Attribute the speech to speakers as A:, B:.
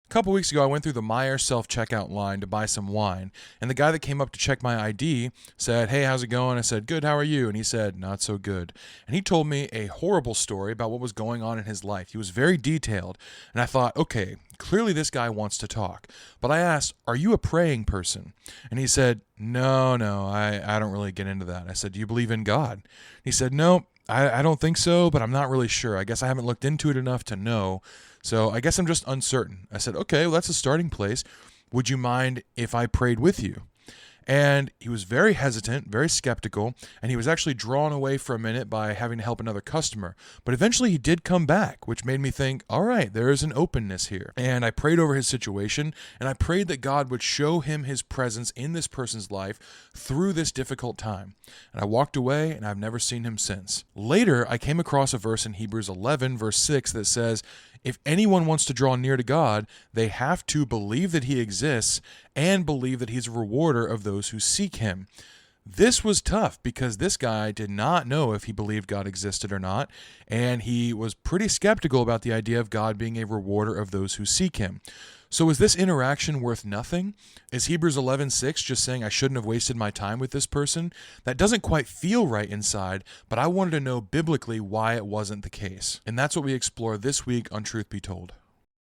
A: A couple weeks ago, I went through the Meijer self-checkout line to buy some wine, and the guy that came up to check my ID said, "Hey, how's it going?" I said, "Good, how are you?" And he said, "Not so good." And he told me a horrible story about what was going on in his life. He was very detailed, and I thought, okay, clearly this guy wants to talk. But I asked, "Are you a praying person?" And he said, No, I don't really get into that." I said, "Do you believe in God?" He said, "No, I don't think so, but I'm not really sure. I guess I haven't looked into it enough to know. So I guess I'm just uncertain." I said, "Okay, well, that's a starting place. Would you mind if I prayed with you?" And he was very hesitant, very skeptical, and he was actually drawn away for a minute by having to help another customer. But eventually he did come back, which made me think, all right, there is an openness here. And I prayed over his situation, and I prayed that God would show him his presence in this person's life through this difficult time. And I walked away, and I've never seen him since. Later, I came across a verse in Hebrews 11, verse 6 that says, "If anyone wants to draw near to God, they have to believe that he exists and believe that he's a rewarder of those who seek him." This was tough because this guy did not know if he believed God existed or not, and he was pretty skeptical about the idea of God being a rewarder of those who seek him. So is this interaction worth nothing? Is Hebrews 11:6 just saying I shouldn't have wasted my time with this person? That doesn't quite feel right inside, but I wanted to know biblically why it wasn't the case. And that's what we explore this week on Truth Be Told.